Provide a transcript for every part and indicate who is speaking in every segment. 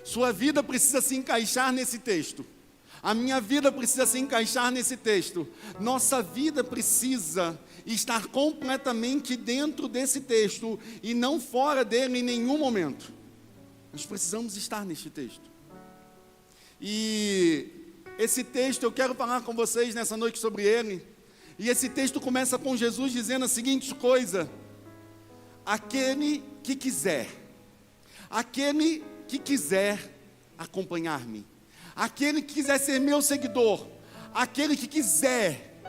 Speaker 1: Sua vida precisa se encaixar nesse texto. A minha vida precisa se encaixar nesse texto. Nossa vida precisa estar completamente dentro desse texto e não fora dele em nenhum momento. Nós precisamos estar neste texto. E esse texto, eu quero falar com vocês nessa noite sobre ele. E esse texto começa com Jesus dizendo a seguinte coisa: aquele que quiser acompanhar-me, aquele que quiser ser meu seguidor, aquele que quiser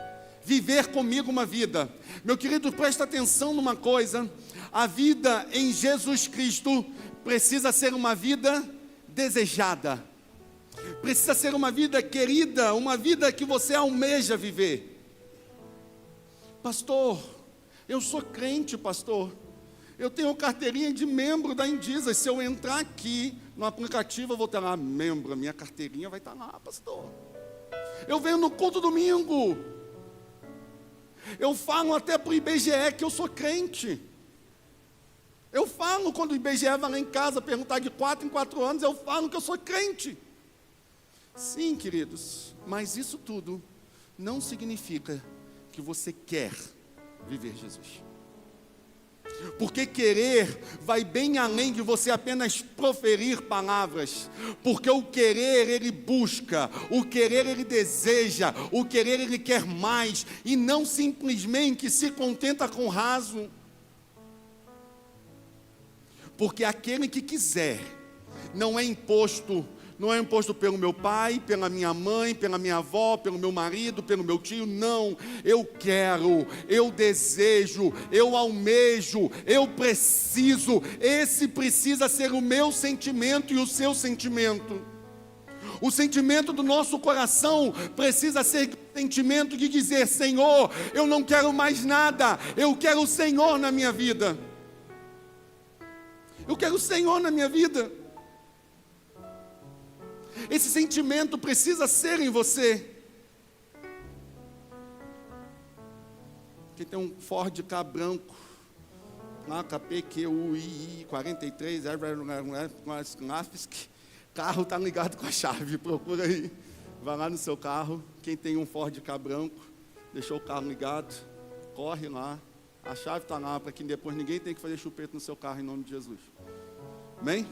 Speaker 1: viver comigo uma vida. Meu querido, presta atenção numa coisa: a vida em Jesus Cristo precisa ser uma vida desejada, precisa ser uma vida querida, uma vida que você almeja viver. Pastor, eu sou crente, pastor, eu tenho carteirinha de membro da Indisa. Se eu entrar aqui no aplicativo, eu vou ter lá membro, a minha carteirinha vai estar lá, pastor. Eu venho no culto domingo, eu falo até para o IBGE que eu sou crente. Eu falo quando o IBGE vai lá em casa perguntar de 4 em 4 anos, eu falo que eu sou crente. Sim, queridos, mas isso tudo não significa que você quer viver Jesus. Porque querer vai bem além de você apenas proferir palavras. Porque o querer ele busca, o querer ele deseja, o querer ele quer mais, e não simplesmente se contenta com o raso. Porque aquele que quiser não é imposto pelo meu pai, pela minha mãe, pela minha avó, pelo meu marido, pelo meu tio. Não, eu quero, eu desejo, eu almejo, eu preciso. Esse precisa ser o meu sentimento e o seu sentimento. O sentimento do nosso coração precisa ser o sentimento de dizer: Senhor, eu não quero mais nada, eu quero o Senhor na minha vida. Eu quero o Senhor na minha vida. Esse sentimento precisa ser em você. Aqui tem um Ford Ka branco, KPQUI 43, carro está ligado com a chave, procura aí. Vai lá no seu carro, quem tem um Ford Ka branco, deixou o carro ligado, corre lá, a chave está lá, para que depois ninguém tenha que fazer chupeta no seu carro, em nome de Jesus. Amém?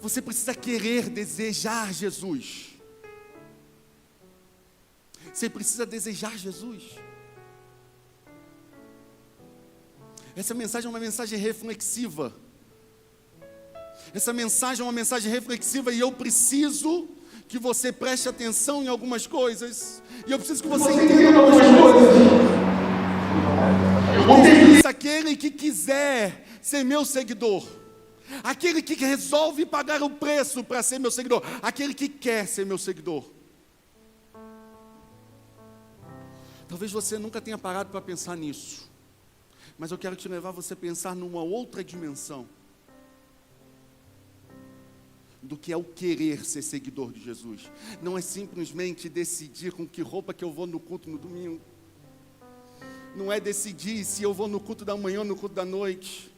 Speaker 1: Você precisa querer, desejar Jesus. Você precisa desejar Jesus. Essa mensagem é uma mensagem reflexiva. Essa mensagem é uma mensagem reflexiva, e eu preciso que você preste atenção em algumas coisas. E eu preciso que você entenda algumas coisas. Aquele que quiser ser meu seguidor, aquele que resolve pagar o preço para ser meu seguidor, aquele que quer ser meu seguidor. Talvez você nunca tenha parado para pensar nisso, mas eu quero te levar você a pensar numa outra dimensão do que é o querer ser seguidor de Jesus. Não é simplesmente decidir com que roupa que eu vou no culto no domingo. Não é decidir se eu vou no culto da manhã ou no culto da noite.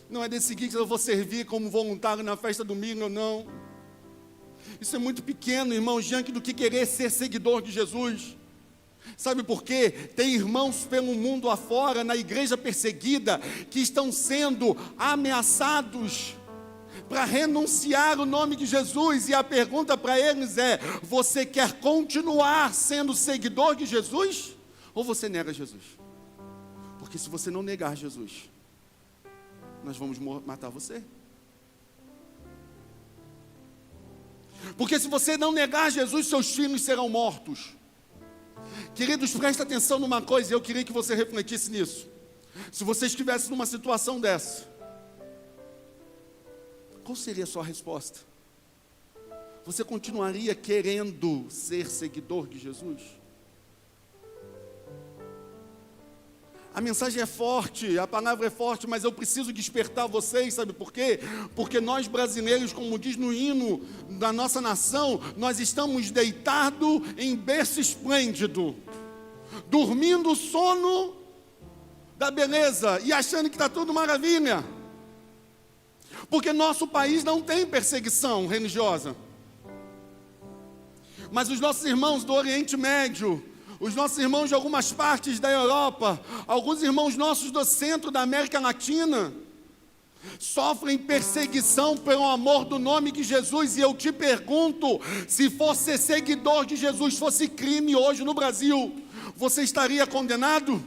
Speaker 1: Não é decidir se eu vou servir como voluntário na festa do domingo ou não. Isso é muito pequeno, irmão, diante do que querer ser seguidor de Jesus. Sabe por quê? Tem irmãos pelo mundo afora, na igreja perseguida, que estão sendo ameaçados para renunciar o nome de Jesus. E a pergunta para eles é: você quer continuar sendo seguidor de Jesus? Ou você nega Jesus? Porque se você não negar Jesus, nós vamos matar você. Porque se você não negar Jesus, seus filhos serão mortos. Queridos, presta atenção numa coisa, e eu queria que você refletisse nisso. Se você estivesse numa situação dessa, qual seria a sua resposta? Você continuaria querendo ser seguidor de Jesus? A mensagem é forte, a palavra é forte, mas eu preciso despertar vocês, sabe por quê? Porque nós brasileiros, como diz no hino da nossa nação, nós estamos deitados em berço esplêndido, dormindo o sono da beleza e achando que está tudo maravilha. Porque nosso país não tem perseguição religiosa. Mas os nossos irmãos do Oriente Médio, os nossos irmãos de algumas partes da Europa, alguns irmãos nossos do centro da América Latina, sofrem perseguição pelo amor do nome de Jesus. E eu te pergunto, se fosse ser seguidor de Jesus fosse crime hoje no Brasil, você estaria condenado?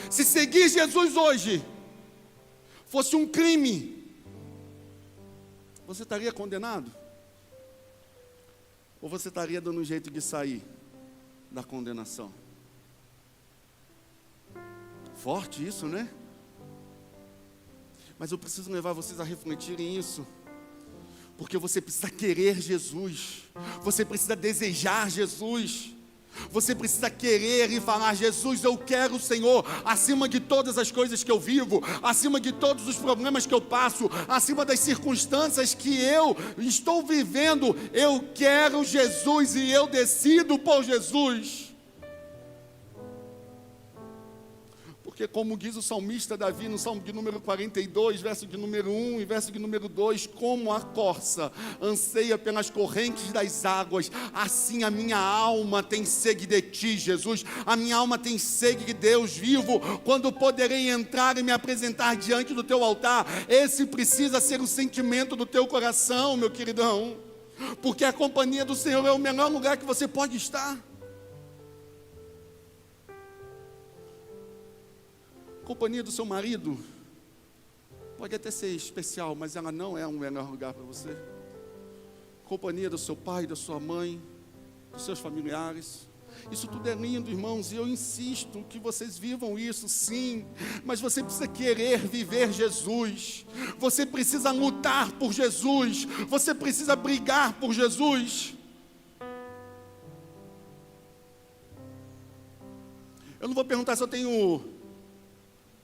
Speaker 1: Se seguir Jesus hoje fosse um crime, você estaria condenado? Ou você estaria dando um jeito de sair da condenação? Forte isso, né? Mas eu preciso levar vocês a refletirem isso, porque você precisa querer Jesus, você precisa desejar Jesus, você precisa querer e falar: Jesus, eu quero o Senhor acima de todas as coisas que eu vivo, acima de todos os problemas que eu passo, acima das circunstâncias que eu estou vivendo. Eu quero Jesus e eu decido por Jesus. Porque como diz o salmista Davi no Salmo de número 42, verso de número 1 e verso de número 2, como a corça anseia pelas correntes das águas, assim a minha alma tem sede de ti, Jesus. A minha alma tem sede de Deus vivo, quando poderei entrar e me apresentar diante do teu altar. Esse precisa ser o sentimento do teu coração, meu queridão, porque a companhia do Senhor é o melhor lugar que você pode estar. A companhia do seu marido pode até ser especial, mas ela não é um melhor lugar para você. A companhia do seu pai, da sua mãe, dos seus familiares, isso tudo é lindo, irmãos, e eu insisto que vocês vivam isso, sim, mas você precisa querer viver Jesus, você precisa lutar por Jesus, você precisa brigar por Jesus. Eu não vou perguntar se eu tenho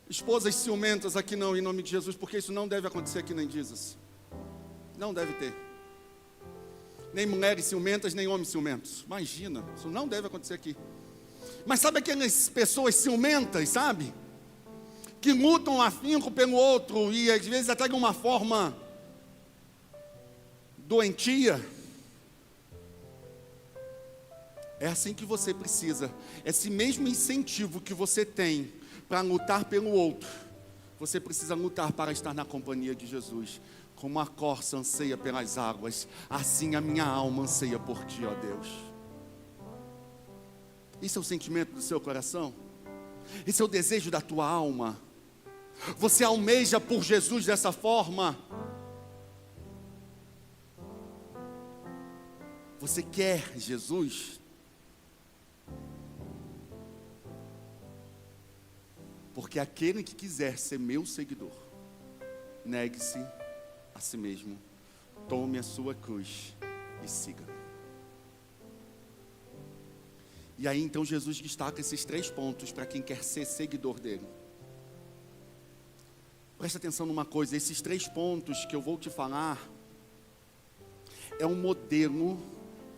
Speaker 1: esposas ciumentas aqui não, em nome de Jesus, porque isso não deve acontecer aqui nem Jesus. Não deve ter. Nem mulheres ciumentas, nem homens ciumentos. Imagina, isso não deve acontecer aqui. Mas sabe aquelas pessoas ciumentas, sabe? Que lutam afinco pelo outro e às vezes até de uma forma doentia. É assim que você precisa. Esse mesmo incentivo que você tem para lutar pelo outro, você precisa lutar para estar na companhia de Jesus. Como a corça anseia pelas águas, assim a minha alma anseia por ti, ó Deus. Isso é o sentimento do seu coração? Esse é o desejo da tua alma? Você almeja por Jesus dessa forma? Você quer Jesus? Porque aquele que quiser ser meu seguidor, negue-se a si mesmo, tome a sua cruz e siga. E aí então Jesus destaca esses 3 pontos para quem quer ser seguidor dele. Presta atenção numa coisa, esses 3 pontos que eu vou te falar, é um modelo,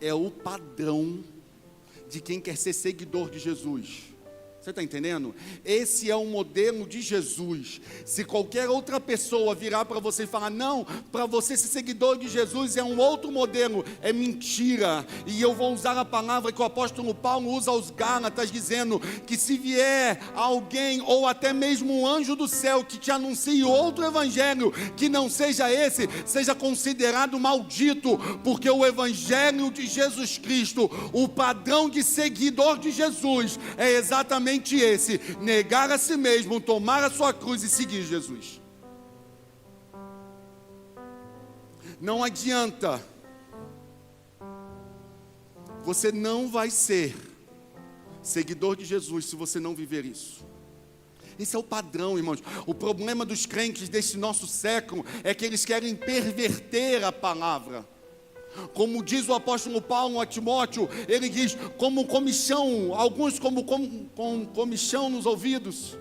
Speaker 1: é o padrão de quem quer ser seguidor de Jesus. Você está entendendo? Esse é o modelo de Jesus. Se qualquer outra pessoa virar para você e falar: não, para você ser seguidor de Jesus é um outro modelo, é mentira. E eu vou usar a palavra que o apóstolo Paulo usa aos Gálatas, dizendo que se vier alguém, ou até mesmo um anjo do céu, que te anuncie outro evangelho, que não seja esse, seja considerado maldito, porque o evangelho de Jesus Cristo, o padrão de seguidor de Jesus, é exatamente esse: negar a si mesmo, tomar a sua cruz e seguir Jesus. Não adianta, você não vai ser seguidor de Jesus se você não viver isso. Esse é o padrão, irmãos. O problema dos crentes deste nosso século é que eles querem perverter a palavra. Como diz o apóstolo Paulo a Timóteo, ele diz: como comichão, alguns como comichão nos ouvidos,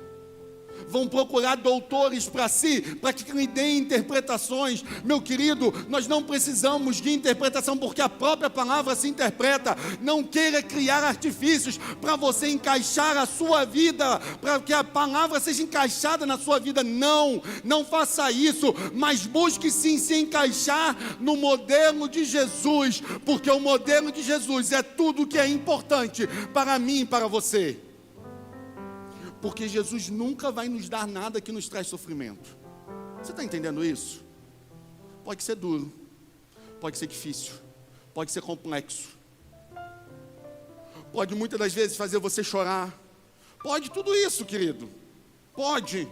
Speaker 1: vão procurar doutores para si, para que lhe deem interpretações. Meu querido, nós não precisamos de interpretação, porque a própria palavra se interpreta. Não queira criar artifícios para você encaixar a sua vida, para que a palavra seja encaixada na sua vida. Não faça isso, mas busque sim se encaixar no modelo de Jesus, porque o modelo de Jesus é tudo que é importante para mim e para você. Porque Jesus nunca vai nos dar nada que nos traz sofrimento. Você está entendendo isso? Pode ser duro, pode ser difícil, pode ser complexo, pode muitas das vezes fazer você chorar, pode tudo isso, querido, pode.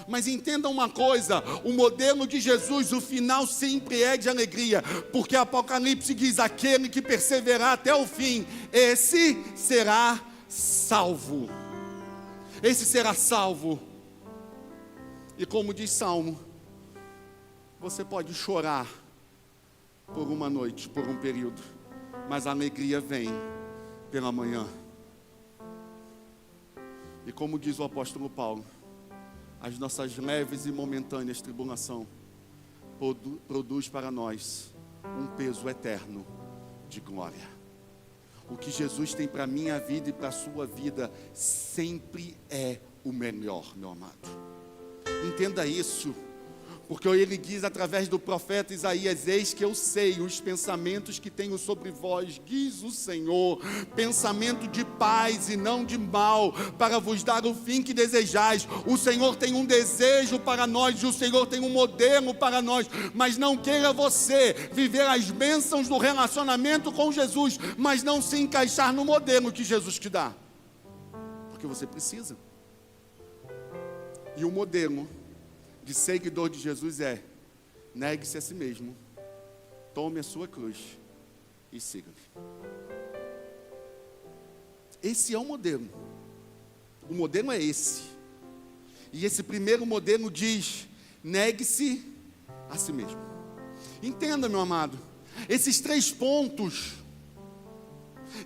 Speaker 1: Mas entenda uma coisa, o modelo de Jesus, o final sempre é de alegria, porque Apocalipse diz: aquele que perseverar até o fim, esse será salvo. Esse será salvo. E como diz Salmo, você pode chorar por uma noite, por um período, mas a alegria vem pela manhã. E como diz o apóstolo Paulo, as nossas leves e momentâneas tribulação produz para nós um peso eterno de glória. O que Jesus tem para a minha vida e para a sua vida sempre é o melhor, meu amado. Entenda isso, porque ele diz através do profeta Isaías: eis que eu sei os pensamentos que tenho sobre vós, diz o Senhor, pensamento de paz e não de mal, para vos dar o fim que desejais. O Senhor tem um desejo para nós, e o Senhor tem um modelo para nós, mas não queira você viver as bênçãos do relacionamento com Jesus, mas não se encaixar no modelo que Jesus te dá, porque você precisa. E o modelo de seguidor de Jesus é: negue-se a si mesmo, tome a sua cruz e siga-me. Esse é o modelo. O modelo é esse. E esse primeiro modelo diz: negue-se a si mesmo. Entenda, meu amado, esses 3 pontos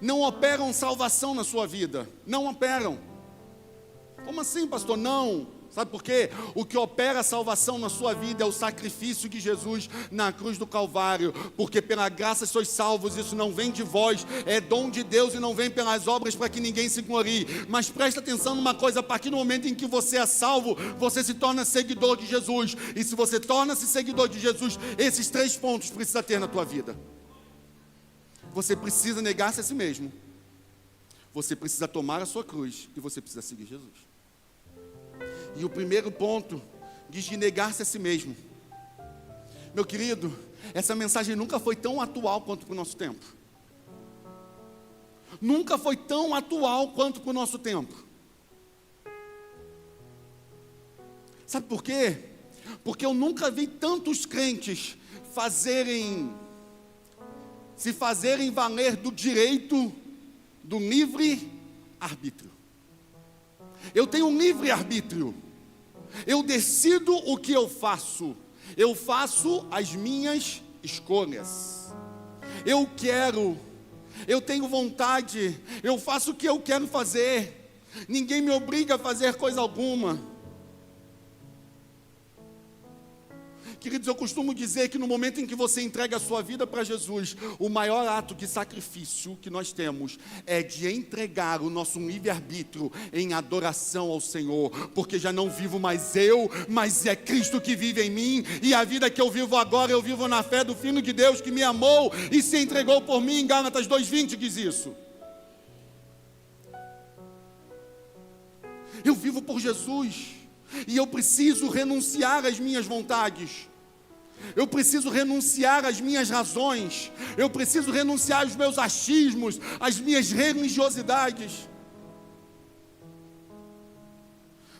Speaker 1: não operam salvação na sua vida. Não operam. Como assim, pastor? Não. Sabe por quê? O que opera a salvação na sua vida é o sacrifício de Jesus na cruz do Calvário. Porque pela graça sois salvos, isso não vem de vós, é dom de Deus e não vem pelas obras para que ninguém se glorie. Mas presta atenção numa coisa: a partir do momento em que você é salvo, você se torna seguidor de Jesus. E se você torna-se seguidor de Jesus, esses 3 pontos precisa ter na tua vida. Você precisa negar-se a si mesmo, você precisa tomar a sua cruz e você precisa seguir Jesus. E o primeiro ponto diz de negar-se a si mesmo. Meu querido, essa mensagem nunca foi tão atual quanto para o nosso tempo. Nunca foi tão atual quanto para o nosso tempo. Sabe por quê? Porque eu nunca vi tantos crentes se fazerem valer do direito do livre arbítrio. Eu tenho um livre arbítrio. Eu decido o que eu faço. Eu faço as minhas escolhas. Eu tenho vontade, eu faço o que eu quero fazer. Ninguém me obriga a fazer coisa alguma. Queridos, eu costumo dizer que no momento em que você entrega a sua vida para Jesus, o maior ato de sacrifício que nós temos é de entregar o nosso livre-arbítrio em adoração ao Senhor, porque já não vivo mais eu, mas é Cristo que vive em mim, e a vida que eu vivo agora, eu vivo na fé do Filho de Deus que me amou e se entregou por mim. Gálatas 2:20 diz isso. Eu vivo por Jesus, e eu preciso renunciar às minhas vontades. Eu preciso renunciar às minhas razões. Eu preciso renunciar aos meus achismos, às minhas religiosidades.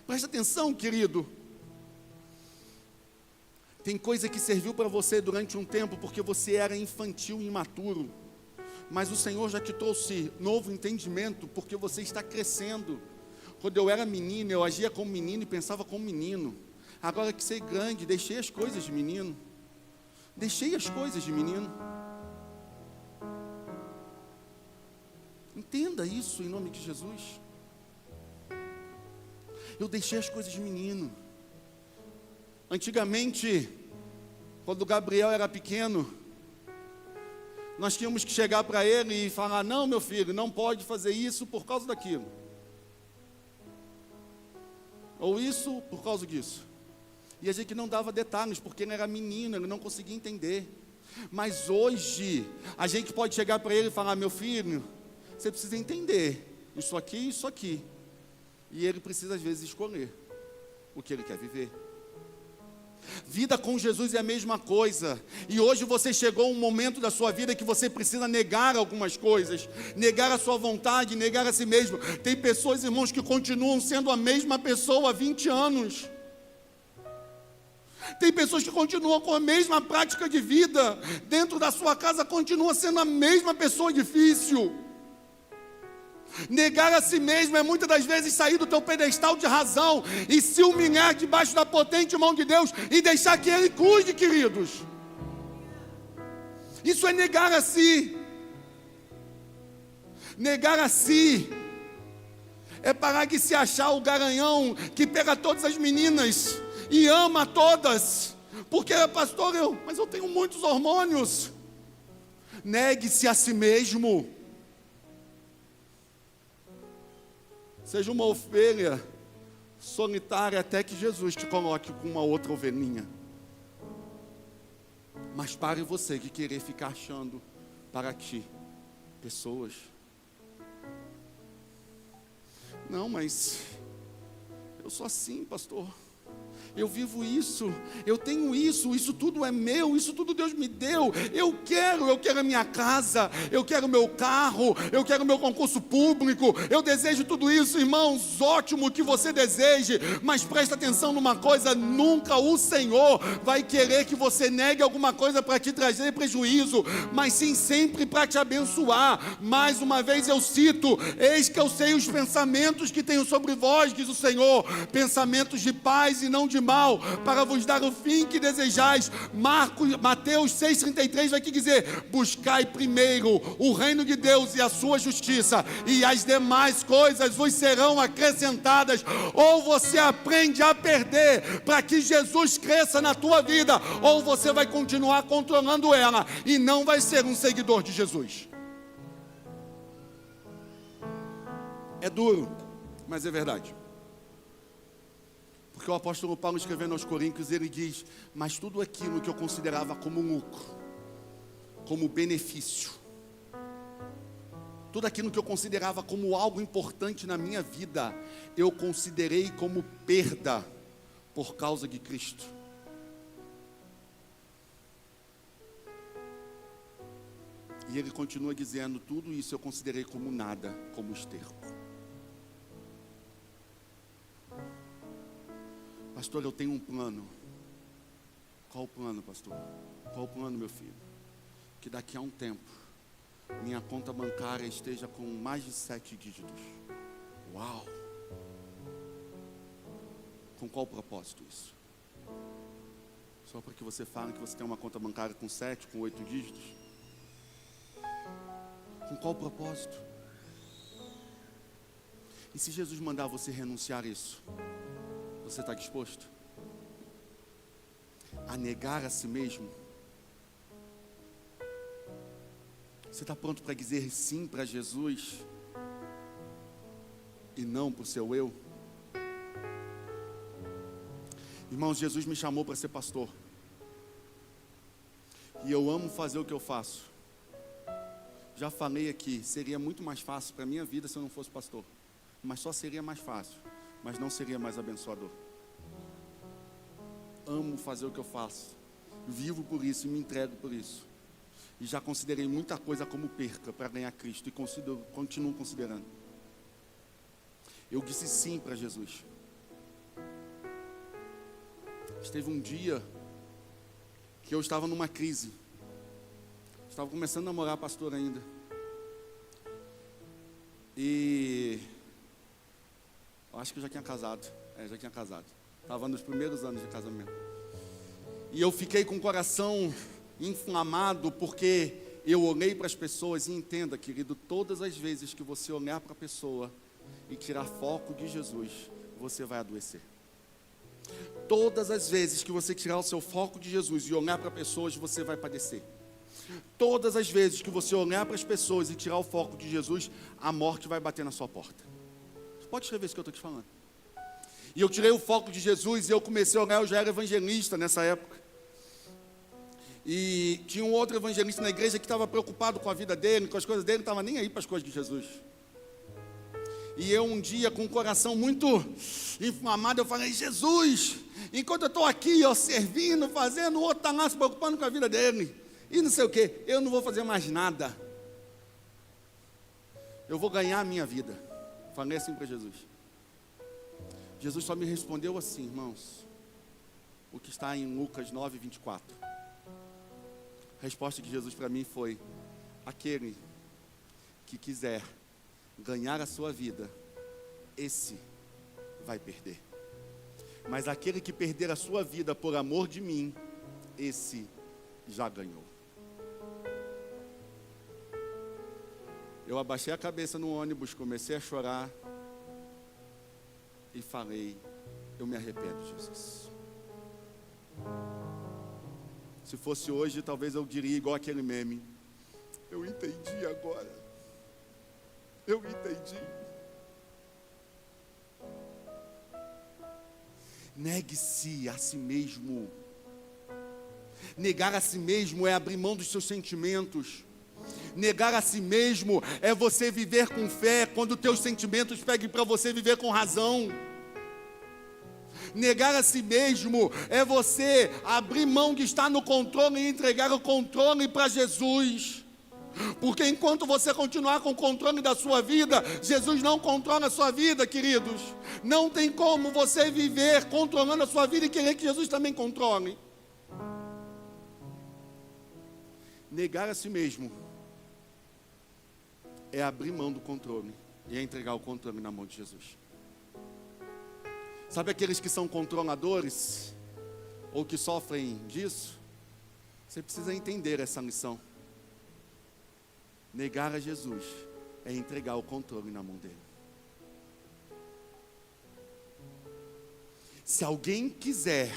Speaker 1: Presta atenção, querido. Tem coisa que serviu para você durante um tempo porque você era infantil e imaturo. Mas o Senhor já te trouxe novo entendimento porque você está crescendo. Quando eu era menino, eu agia como menino e pensava como menino. Agora que sei grande, deixei as coisas de menino. Deixei as coisas de menino. Entenda isso em nome de Jesus. Eu deixei as coisas de menino. Antigamente, quando o Gabriel era pequeno, nós tínhamos que chegar para ele e falar: não, meu filho, não pode fazer isso por causa daquilo. Ou isso por causa disso. E a gente não dava detalhes, porque ele era menino, ele não conseguia entender. Mas hoje, a gente pode chegar para ele e falar: meu filho, você precisa entender isso aqui e isso aqui. E ele precisa às vezes escolher o que ele quer viver. Vida com Jesus é a mesma coisa. E hoje você chegou a um momento da sua vida que você precisa negar algumas coisas, negar a sua vontade, negar a si mesmo. Tem pessoas, irmãos, que continuam sendo a mesma pessoa há 20 anos. Tem pessoas que continuam com a mesma prática de vida. Dentro da sua casa continua sendo a mesma pessoa difícil. Negar a si mesmo é muitas das vezes sair do teu pedestal de razão e se humilhar debaixo da potente mão de Deus e deixar que Ele cuide, queridos. Isso é negar a si. Negar a si é parar de se achar o garanhão que pega todas as meninas e ama todas, porque pastor, mas eu tenho muitos hormônios. Negue-se a si mesmo. Seja uma ovelha solitária até que Jesus te coloque com uma outra ovelhinha. Mas pare você de querer ficar achando para ti pessoas. Não, mas eu sou assim, pastor. Eu vivo isso, eu tenho isso, isso tudo é meu, isso tudo Deus me deu. Eu quero a minha casa, eu quero o meu carro, eu quero o meu concurso público, eu desejo tudo isso, irmãos. Ótimo que você deseje, mas presta atenção numa coisa: nunca o Senhor vai querer que você negue alguma coisa para te trazer prejuízo, mas sim sempre para te abençoar. Mais uma vez eu cito: eis que eu sei os pensamentos que tenho sobre vós, diz o Senhor, pensamentos de paz e não de mal, para vos dar o fim que desejais. Mateus 6,33 vai aqui dizer: buscai primeiro o reino de Deus e a sua justiça, e as demais coisas vos serão acrescentadas. Ou você aprende a perder para que Jesus cresça na tua vida, ou você vai continuar controlando ela e não vai ser um seguidor de Jesus. É duro, mas é verdade. Porque o apóstolo Paulo, escrevendo aos Coríntios, ele diz: mas tudo aquilo que eu considerava como lucro, como benefício, tudo aquilo que eu considerava como algo importante na minha vida, eu considerei como perda por causa de Cristo. E ele continua dizendo: tudo isso eu considerei como nada, como esterco. Pastor, eu tenho um plano. Qual o plano, pastor? Qual o plano, meu filho? Que daqui a um tempo minha conta bancária esteja com mais de 7 dígitos. Uau! Com qual propósito isso? Só para que você fale que você tem uma conta bancária com 7, com 8 dígitos? Com qual propósito? E se Jesus mandar você renunciar a isso? Você está disposto a negar a si mesmo? Você está pronto para dizer sim para Jesus e não para o seu eu? Irmãos, Jesus me chamou para ser pastor, e eu amo fazer o que eu faço. Já falei aqui, seria muito mais fácil para a minha vida se eu não fosse pastor, mas só seria mais fácil, mas não seria mais abençoador. Amo fazer o que eu faço, vivo por isso e me entrego por isso. E já considerei muita coisa como perca para ganhar Cristo, e continuo considerando. Eu disse sim para Jesus. Esteve um dia que eu estava numa crise. Estava começando a namorar pastor ainda. E eu acho que eu já tinha casado. Já tinha casado. Estava nos primeiros anos de casamento. E eu fiquei com o coração inflamado, porque eu olhei para as pessoas. E entenda, querido, todas as vezes que você olhar para a pessoa e tirar foco de Jesus, você vai adoecer. Todas as vezes que você tirar o seu foco de Jesus e olhar para pessoas, você vai padecer. Todas as vezes que você olhar para as pessoas e tirar o foco de Jesus, a morte vai bater na sua porta. Você pode escrever isso que eu estou te falando. E eu tirei o foco de Jesus e eu comecei a olhar, eu já era evangelista nessa época. E tinha um outro evangelista na igreja que estava preocupado com a vida dele, com as coisas dele, não estava nem aí para as coisas de Jesus. E eu um dia, com o coração muito inflamado, eu falei: Jesus, enquanto eu estou aqui, ó, servindo, fazendo, o outro está lá se preocupando com a vida dele. E não sei o que, eu não vou fazer mais nada. Eu vou ganhar a minha vida. Falei assim para Jesus. Jesus só me respondeu assim, irmãos, o que está em Lucas 9, 24. A resposta de Jesus para mim foi: aquele que quiser ganhar a sua vida, esse vai perder. Mas aquele que perder a sua vida por amor de mim, esse já ganhou. Eu abaixei a cabeça no ônibus, comecei a chorar e falei: eu me arrependo, Jesus. Se fosse hoje, talvez eu diria igual aquele meme: eu entendi agora. Eu entendi. Negue-se a si mesmo. Negar a si mesmo é abrir mão dos seus sentimentos. Negar a si mesmo é você viver com fé quando os teus sentimentos pedem para você viver com razão. Negar a si mesmo é você abrir mão de estar no controle e entregar o controle para Jesus. Porque enquanto você continuar com o controle da sua vida, Jesus não controla a sua vida, queridos. Não tem como você viver controlando a sua vida e querer que Jesus também controle. Negar a si mesmo é abrir mão do controle e é entregar o controle na mão de Jesus. Sabe aqueles que são controladores ou que sofrem disso? Você precisa entender essa lição. Negar a Jesus é entregar o controle na mão dele. Se alguém quiser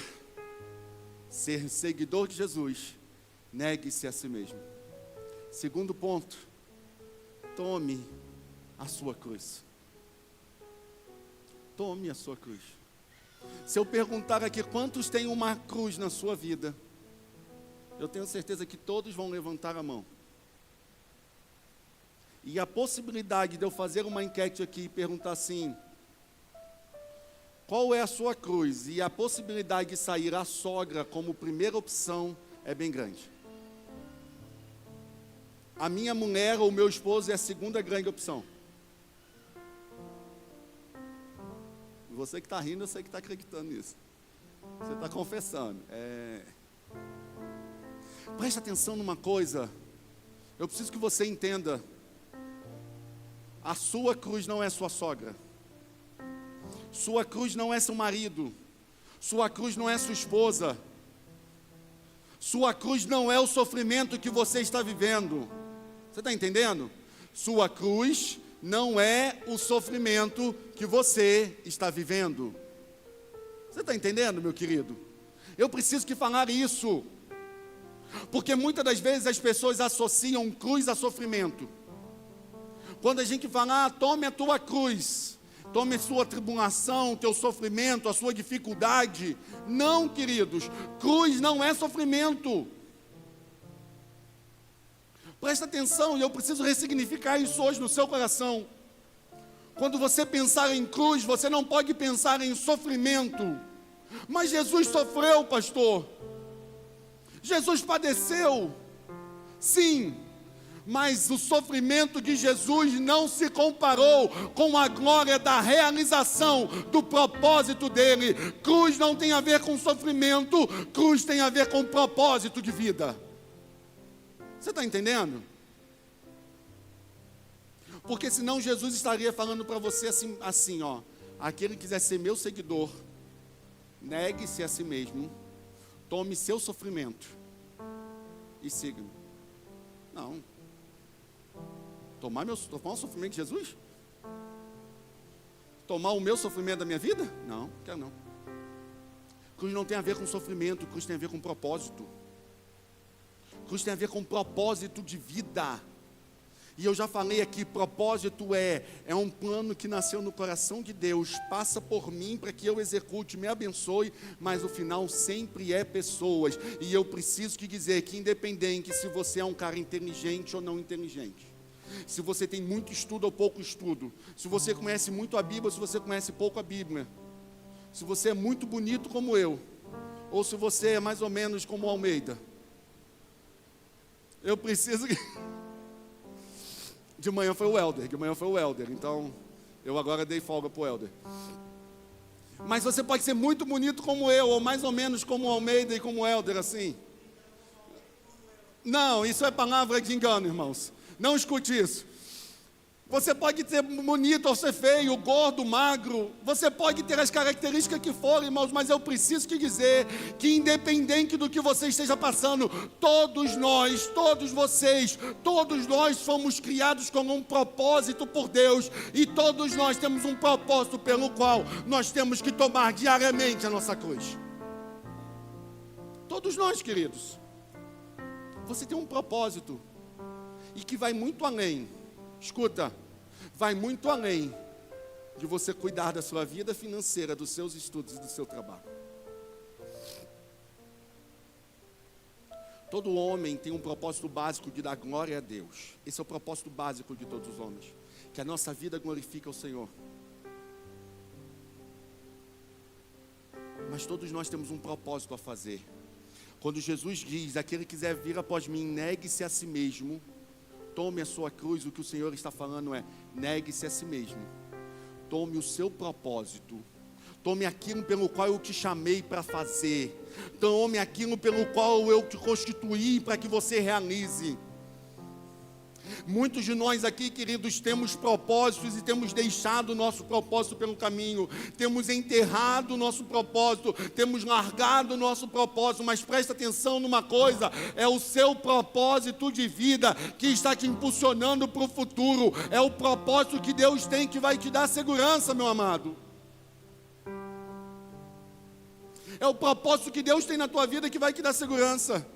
Speaker 1: ser seguidor de Jesus, negue-se a si mesmo. Segundo ponto, tome a sua cruz. Tome a sua cruz. Se eu perguntar aqui quantos têm uma cruz na sua vida, eu tenho certeza que todos vão levantar a mão. E a possibilidade de eu fazer uma enquete aqui e perguntar assim: qual é a sua cruz? E a possibilidade de sair a sogra como primeira opção é bem grande. A minha mulher ou o meu esposo é a segunda grande opção. Você que está rindo, eu sei que está acreditando nisso. Você está confessando. Preste atenção numa coisa. Eu preciso que você entenda. A sua cruz não é sua sogra. Sua cruz não é seu marido. Sua cruz não é sua esposa. Sua cruz não é o sofrimento que você está vivendo. Você está entendendo? Sua cruz não é o sofrimento que você está vivendo. Você está entendendo, meu querido? Eu preciso que falar isso. Porque muitas das vezes as pessoas associam cruz a sofrimento. Quando a gente fala: tome a tua cruz, tome a sua tribulação, o teu sofrimento, a sua dificuldade. Não, queridos, cruz não é sofrimento. Presta atenção, e eu preciso ressignificar isso hoje no seu coração. Quando você pensar em cruz, você não pode pensar em sofrimento. Mas Jesus sofreu, pastor. Jesus padeceu. Sim. Mas o sofrimento de Jesus não se comparou com a glória da realização do propósito dele. Cruz não tem a ver com sofrimento, cruz tem a ver com propósito de vida. Você está entendendo? Porque senão Jesus estaria falando para você assim, ó: aquele que quiser ser meu seguidor, negue-se a si mesmo, tome seu sofrimento e siga-me. Não. Tomar o sofrimento de Jesus? tomar o meu sofrimento da minha vida? Não, quero não. Cruz não tem a ver com sofrimento, cruz tem a ver com propósito. Cruz tem a ver com propósito de vida. E eu já falei aqui, propósito é um plano que nasceu no coração de Deus, passa por mim para que eu execute, me abençoe, mas o final sempre é pessoas. E eu preciso que dizer que independente se você é um cara inteligente ou não inteligente, se você tem muito estudo ou pouco estudo, se você conhece muito a Bíblia ou se você conhece pouco a Bíblia, se você é muito bonito como eu, ou se você é mais ou menos como o Almeida, eu preciso que... De manhã foi o Helder, então eu agora dei folga para o Helder. Mas você pode ser muito bonito como eu, ou mais ou menos como o Almeida e como o Helder, assim. Não, isso é palavra de engano, irmãos. Não escute isso. Você pode ser bonito ou ser feio, gordo, magro. Você pode ter as características que forem, irmãos, mas eu preciso te dizer que independente do que você esteja passando, todos nós, todos vocês, todos nós fomos criados com um propósito por Deus. E todos nós temos um propósito pelo qual nós temos que tomar diariamente a nossa cruz. Todos nós, queridos. Você tem um propósito e que vai muito além. Escuta, vai muito além de você cuidar da sua vida financeira, dos seus estudos e do seu trabalho. Todo homem tem um propósito básico de dar glória a Deus. Esse é o propósito básico de todos os homens. Que a nossa vida glorifique ao Senhor. Mas todos nós temos um propósito a fazer. Quando Jesus diz, aquele que quiser vir após mim, negue-se a si mesmo, tome a sua cruz, o que o Senhor está falando é, negue-se a si mesmo. Tome o seu propósito. Tome aquilo pelo qual eu te chamei para fazer. Tome aquilo pelo qual eu te constituí para que você realize. Muitos de nós aqui, queridos, temos propósitos e temos deixado o nosso propósito pelo caminho. Temos enterrado o nosso propósito, temos largado o nosso propósito. Mas presta atenção numa coisa, é o seu propósito de vida que está te impulsionando para o futuro. É o propósito que Deus tem que vai te dar segurança, meu amado. É o propósito que Deus tem na tua vida que vai te dar segurança.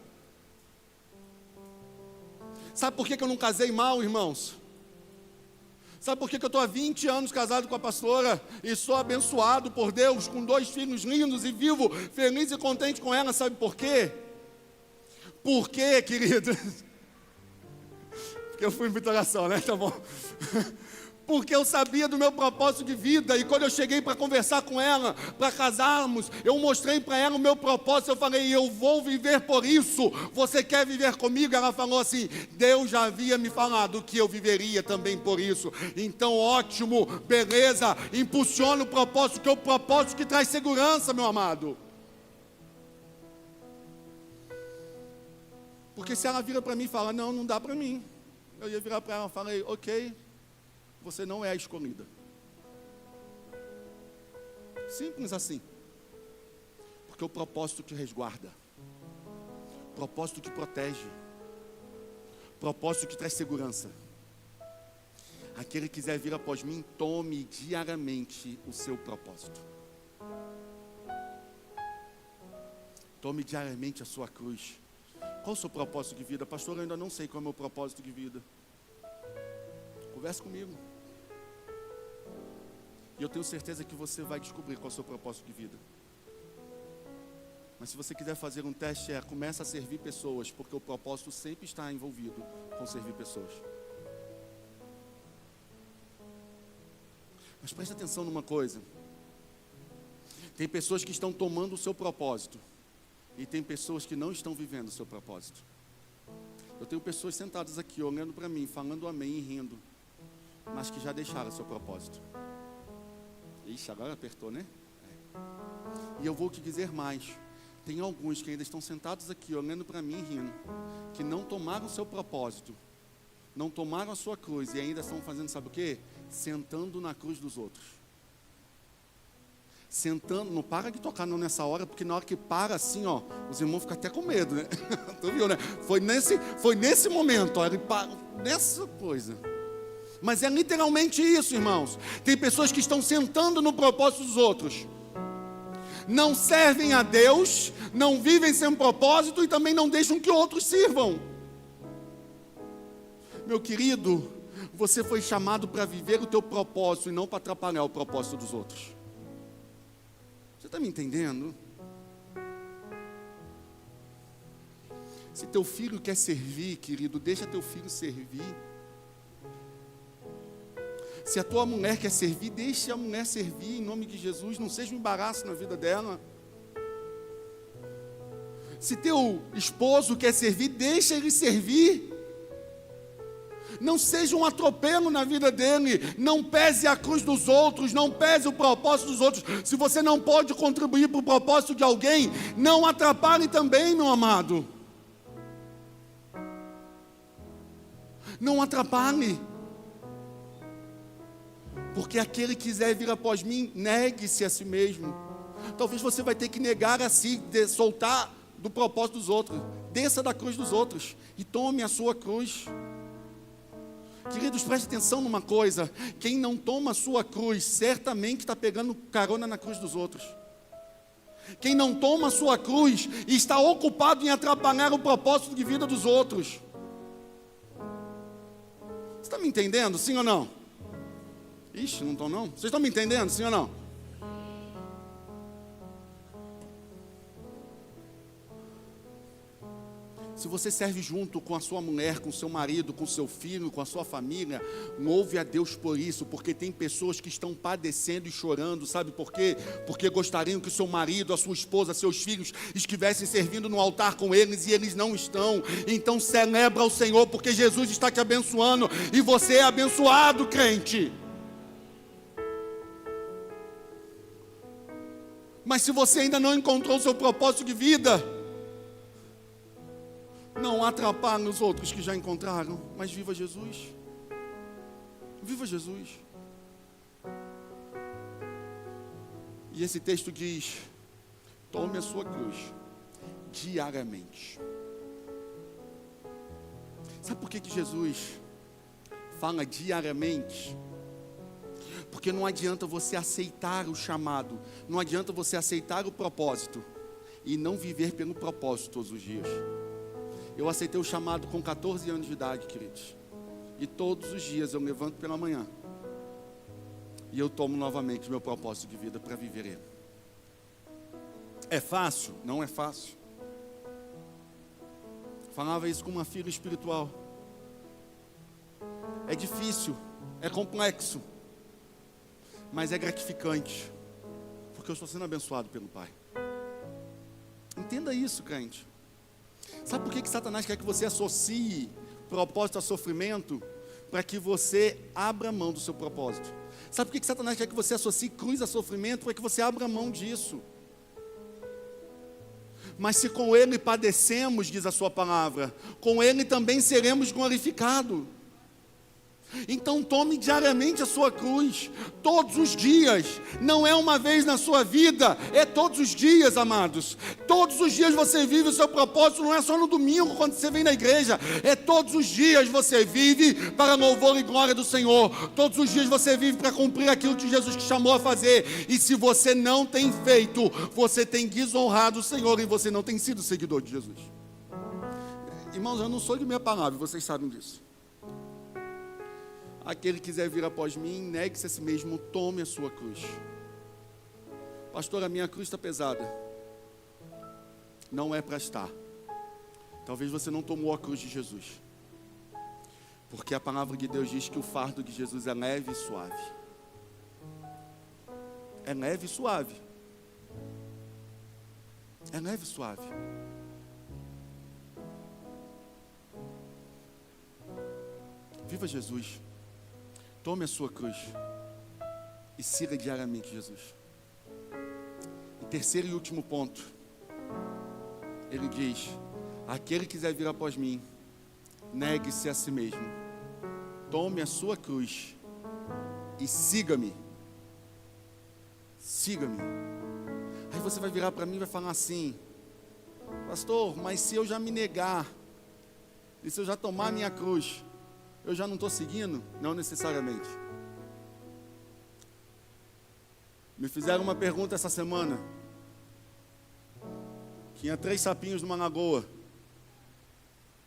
Speaker 1: Sabe por que eu não casei mal, irmãos? Sabe por que eu estou há 20 anos casado com a pastora e sou abençoado por Deus com 2 filhos lindos e vivo feliz e contente com ela? Sabe por quê? Por quê, querido? Porque eu fui em muita oração, né? Tá bom. Porque eu sabia do meu propósito de vida. E quando eu cheguei para conversar com ela, para casarmos, eu mostrei para ela o meu propósito. Eu falei, eu vou viver por isso. Você quer viver comigo? Ela falou assim, Deus já havia me falado que eu viveria também por isso. Então ótimo, beleza, impulsiona o propósito, que é o propósito que traz segurança, meu amado. Porque se ela vira para mim e fala, não dá para mim, eu ia virar para ela e falei, ok, você não é a escolhida. Simples assim. Porque o propósito te resguarda. O propósito te protege. O propósito que traz segurança. Aquele que quiser vir após mim, tome diariamente o seu propósito. Tome diariamente a sua cruz. Qual o seu propósito de vida? Pastor, eu ainda não sei qual é o meu propósito de vida. Converse comigo. E eu tenho certeza que você vai descobrir qual é o seu propósito de vida. Mas se você quiser fazer um teste, começa a servir pessoas, porque o propósito sempre está envolvido com servir pessoas. Mas preste atenção numa coisa. Tem pessoas que estão tomando o seu propósito. E tem pessoas que não estão vivendo o seu propósito. Eu tenho pessoas sentadas aqui, olhando para mim, falando amém e rindo. Mas que já deixaram o seu propósito. Ixi, agora apertou, né? E eu vou te dizer mais. Tem alguns que ainda estão sentados aqui, olhando para mim e rindo, que não tomaram o seu propósito, não tomaram a sua cruz e ainda estão fazendo, sabe o quê? Sentando na cruz dos outros. Sentando, não para de tocar não nessa hora, porque na hora que para assim, ó, os irmãos ficam até com medo, né? Tu viu, né? Foi nesse momento, ó, ele para, nessa coisa. Mas é literalmente isso, irmãos. Tem pessoas que estão sentando no propósito dos outros. Não servem a Deus, não vivem sem um propósito e também não deixam que outros sirvam. Meu querido, você foi chamado para viver o teu propósito e não para atrapalhar o propósito dos outros. Você está me entendendo? Se teu filho quer servir, querido, deixa teu filho servir. Se a tua mulher quer servir, deixe a mulher servir em nome de Jesus. Não seja um embaraço na vida dela. Se teu esposo quer servir, deixa ele servir. Não seja um atropelo na vida dele. Não pese a cruz dos outros. Não pese o propósito dos outros. Se você não pode contribuir para o propósito de alguém, não atrapalhe também, meu amado. Não atrapalhe. Porque aquele que quiser vir após mim, negue-se a si mesmo. Talvez você vai ter que negar a si, soltar do propósito dos outros. Desça da cruz dos outros e tome a sua cruz. Queridos, preste atenção numa coisa. Quem não toma a sua cruz, certamente está pegando carona na cruz dos outros. Quem não toma a sua cruz, está ocupado em atrapalhar o propósito de vida dos outros. Você está me entendendo, sim ou não? Ixi, não estão não? Vocês estão me entendendo, sim ou não? Se você serve junto com a sua mulher, com o seu marido, com o seu filho, com a sua família, louve a Deus por isso, porque tem pessoas que estão padecendo e chorando, sabe por quê? Porque gostariam que o seu marido, a sua esposa, seus filhos estivessem servindo no altar com eles e eles não estão. Então celebra o Senhor, porque Jesus está te abençoando e você é abençoado, crente. Mas se você ainda não encontrou o seu propósito de vida, não atrapalhe os outros que já encontraram, mas viva Jesus. Viva Jesus. E esse texto diz: tome a sua cruz diariamente. Sabe por que Jesus fala diariamente? Porque não adianta você aceitar o chamado, não adianta você aceitar o propósito e não viver pelo propósito todos os dias. Eu aceitei o chamado com 14 anos de idade, queridos. E todos os dias eu me levanto pela manhã e eu tomo novamente meu propósito de vida para viver ele. É fácil? Não é fácil. Falava isso com uma filha espiritual. É difícil, é complexo, mas é gratificante, porque eu estou sendo abençoado pelo Pai. Entenda isso, crente. Sabe por que Satanás quer que você associe propósito a sofrimento? Para que você abra mão do seu propósito. Sabe por que Satanás quer que você associe cruz a sofrimento? Para que você abra mão disso. Mas se com ele padecemos, diz a sua palavra, com ele também seremos glorificados. Então tome diariamente a sua cruz, todos os dias. Não é uma vez na sua vida, é todos os dias, amados. Todos os dias você vive o seu propósito. Não é só no domingo quando você vem na igreja, é todos os dias você vive para louvor e glória do Senhor. Todos os dias você vive para cumprir aquilo que Jesus te chamou a fazer. E se você não tem feito, você tem desonrado o Senhor e você não tem sido seguidor de Jesus. Irmãos, eu não sou de minha palavra, vocês sabem disso. Aquele que quiser vir após mim, negue-se a si mesmo, tome a sua cruz. Pastor, a minha cruz está pesada. Não é para estar. Talvez você não tomou a cruz de Jesus. Porque a palavra de Deus diz que o fardo de Jesus é leve e suave. É leve e suave. É leve e suave. Viva Jesus. Tome a sua cruz e siga diariamente Jesus. E terceiro e último ponto, ele diz: aquele que quiser vir após mim, negue-se a si mesmo, tome a sua cruz e siga-me. Siga-me. Aí você vai virar para mim e vai falar assim: pastor, mas se eu já me negar, e se eu já tomar a minha cruz, eu já não estou seguindo? Não necessariamente. Me fizeram uma pergunta essa semana. Tinha 3 sapinhos numa lagoa,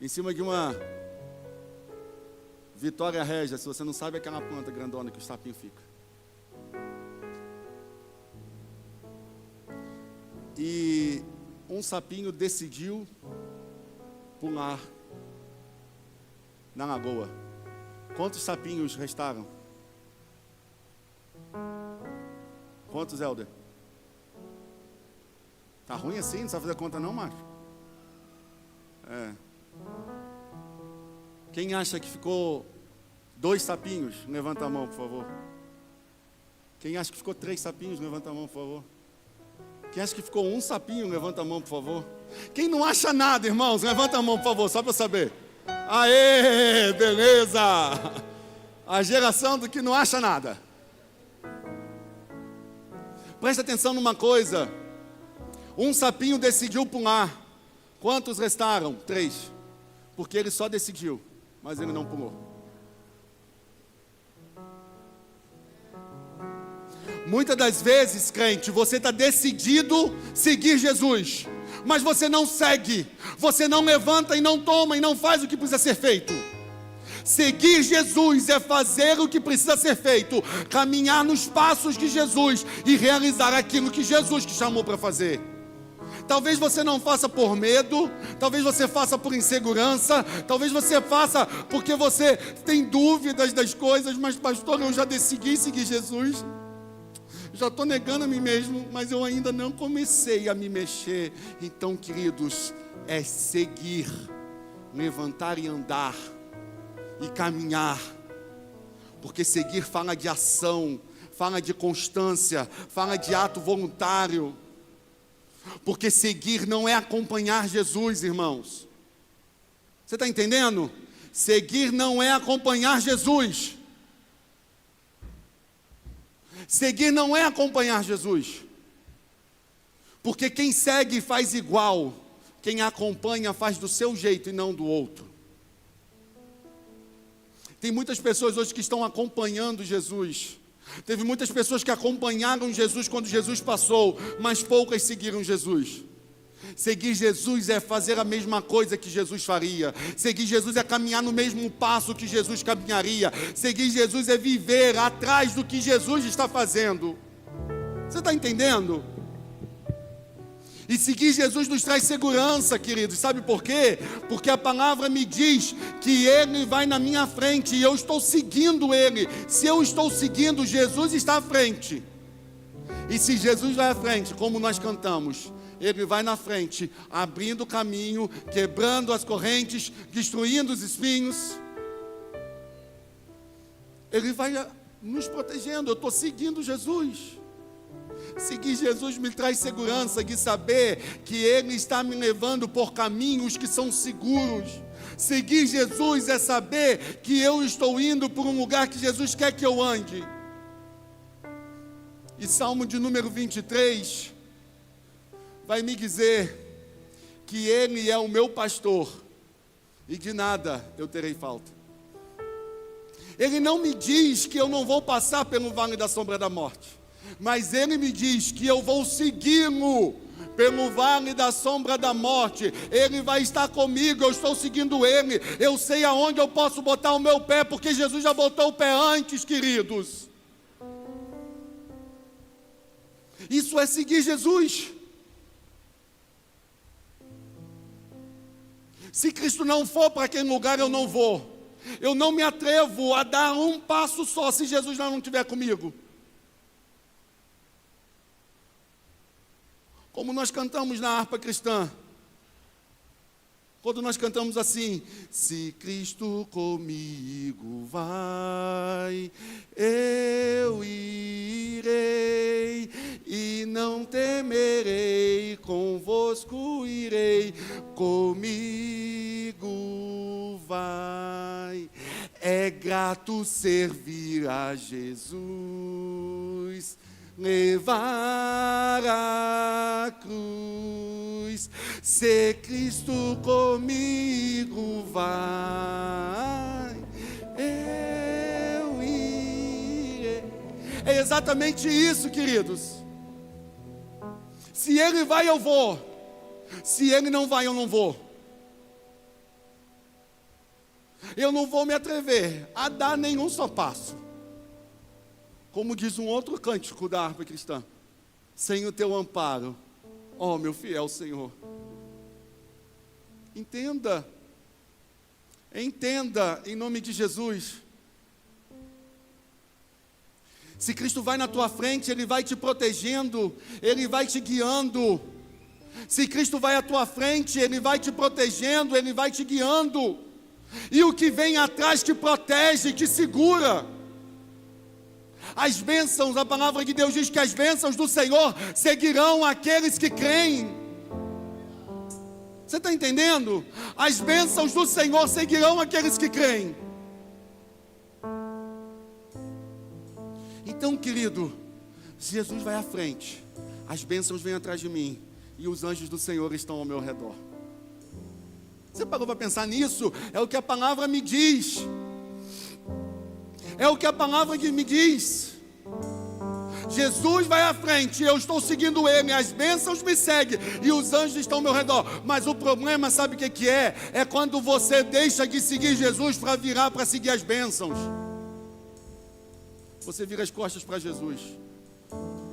Speaker 1: em cima de uma Vitória Régia. Se você não sabe, é aquela planta grandona que o sapinho fica. E um sapinho decidiu pular na lagoa. Quantos sapinhos restaram? Quantos, Helder? Tá ruim assim? Não sabe fazer conta não, macho? Quem acha que ficou 2 sapinhos? Levanta a mão, por favor. Quem acha que ficou 3 sapinhos? Levanta a mão, por favor. Quem acha que ficou 1 sapinho? Levanta a mão, por favor. Quem não acha nada, irmãos? Levanta a mão, por favor, só para eu saber. Aê, beleza! A geração do que não acha nada. Presta atenção numa coisa. Um sapinho decidiu pular. Quantos restaram? 3. Porque ele só decidiu, mas ele não pulou. Muitas das vezes, crente, você está decidido seguir Jesus, mas você não segue, você não levanta e não toma e não faz o que precisa ser feito. Seguir Jesus é fazer o que precisa ser feito, caminhar nos passos de Jesus e realizar aquilo que Jesus te chamou para fazer. Talvez você não faça por medo, talvez você faça por insegurança, talvez você faça porque você tem dúvidas das coisas, mas pastor, eu já decidi seguir Jesus. Já estou negando a mim mesmo, mas eu ainda não comecei a me mexer. Então, queridos, é seguir, levantar e andar, e caminhar. Porque seguir fala de ação, fala de constância, fala de ato voluntário. Porque seguir não é acompanhar Jesus, irmãos. Você está entendendo? Seguir não é acompanhar Jesus. Seguir não é acompanhar Jesus. Porque quem segue faz igual, quem acompanha faz do seu jeito e não do outro. Tem muitas pessoas hoje que estão acompanhando Jesus. Teve muitas pessoas que acompanharam Jesus quando Jesus passou, mas poucas seguiram Jesus. Seguir Jesus é fazer a mesma coisa que Jesus faria. Seguir Jesus é caminhar no mesmo passo que Jesus caminharia. Seguir Jesus é viver atrás do que Jesus está fazendo. Você está entendendo? E seguir Jesus nos traz segurança, queridos. Sabe por quê? Porque a palavra me diz que Ele vai na minha frente e eu estou seguindo Ele. Se eu estou seguindo, Jesus está à frente. E se Jesus vai à frente, como nós cantamos, Ele vai na frente, abrindo o caminho, quebrando as correntes, destruindo os espinhos. Ele vai nos protegendo. Eu estou seguindo Jesus. Seguir Jesus me traz segurança de saber que Ele está me levando por caminhos que são seguros. Seguir Jesus é saber que eu estou indo por um lugar que Jesus quer que eu ande. E Salmo de número 23 vai me dizer que Ele é o meu pastor e de nada eu terei falta. Ele não me diz que eu não vou passar pelo vale da sombra da morte, mas Ele me diz que eu vou segui-lo pelo vale da sombra da morte. Ele vai estar comigo, eu estou seguindo Ele. Eu sei aonde eu posso botar o meu pé, porque Jesus já botou o pé antes, queridos. Isso é seguir Jesus. Se Cristo não for para aquele lugar, eu não vou. Eu não me atrevo a dar um passo só se Jesus não estiver comigo. Como nós cantamos na harpa cristã, quando nós cantamos assim: se Cristo comigo vai, eu irei, e não temerei, convosco irei, comigo vai. É grato servir a Jesus, levar a cruz. Se Cristo comigo vai, exatamente isso, queridos. Se Ele vai, eu vou. Se Ele não vai, eu não vou. Eu não vou me atrever a dar nenhum só passo. Como diz um outro cântico da harpa cristã: sem o teu amparo, ó meu fiel Senhor. Entenda, em nome de Jesus. Se Cristo vai na tua frente, Ele vai te protegendo, Ele vai te guiando. Se Cristo vai à tua frente, Ele vai te protegendo, Ele vai te guiando. E o que vem atrás te protege, te segura. As bênçãos, a palavra de Deus diz que as bênçãos do Senhor seguirão aqueles que creem. Você está entendendo? As bênçãos do Senhor seguirão aqueles que creem. Então, querido, Jesus vai à frente, as bênçãos vêm atrás de mim, e os anjos do Senhor estão ao meu redor. Você parou para pensar nisso? É o que a palavra me diz. É o que a palavra me diz. Jesus vai à frente, eu estou seguindo Ele, as bênçãos me seguem, e os anjos estão ao meu redor. Mas o problema, sabe o que é? É quando você deixa de seguir Jesus para virar para seguir as bênçãos. Você vira as costas para Jesus,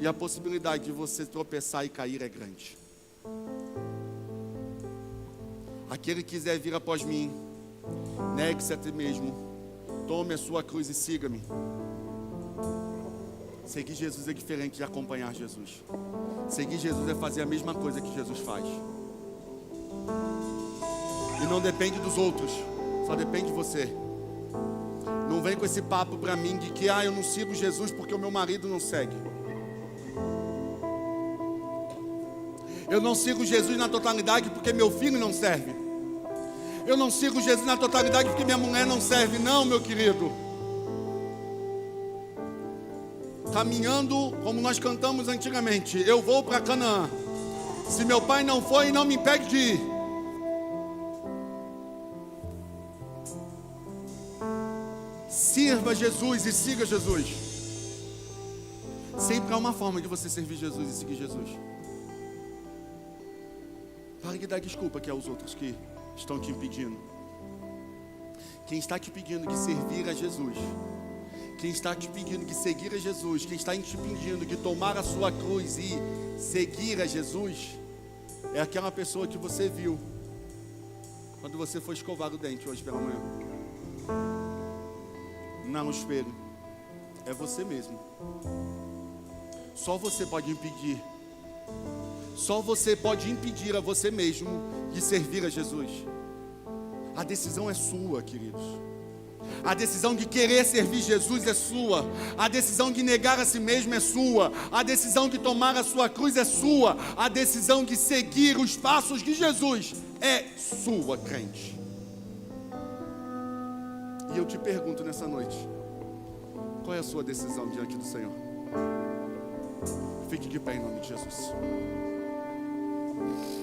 Speaker 1: e a possibilidade de você tropeçar e cair é grande. Aquele que quiser vir após mim, negue-se a ti mesmo, tome a sua cruz e siga-me. Seguir Jesus é diferente de acompanhar Jesus. Seguir Jesus é fazer a mesma coisa que Jesus faz. E não depende dos outros, só depende de você. Não vem com esse papo para mim de que eu não sigo Jesus porque o meu marido não segue. Eu não sigo Jesus na totalidade porque meu filho não serve. Eu não sigo Jesus na totalidade porque minha mulher não serve. Não, meu querido. Caminhando como nós cantamos antigamente, eu vou para Canaã. Se meu pai não for, não me impede de ir. Sirva Jesus e siga Jesus. Sempre há uma forma de você servir Jesus e seguir Jesus. Pare de dar desculpa que é os outros que estão te impedindo. Quem está te pedindo de servir a Jesus, quem está te pedindo de seguir a Jesus, quem está te pedindo de tomar a sua cruz e seguir a Jesus, é aquela pessoa que você viu quando você foi escovar o dente hoje pela manhã. Não no espelho, é você mesmo. Só você pode impedir. Só você pode impedir a você mesmo de servir a Jesus. A decisão é sua, queridos. A decisão de querer servir Jesus é sua. A decisão de negar a si mesmo é sua. A decisão de tomar a sua cruz é sua. A decisão de seguir os passos de Jesus é sua, crente. E eu te pergunto nessa noite, qual é a sua decisão diante do Senhor? Fique de pé em nome de Jesus.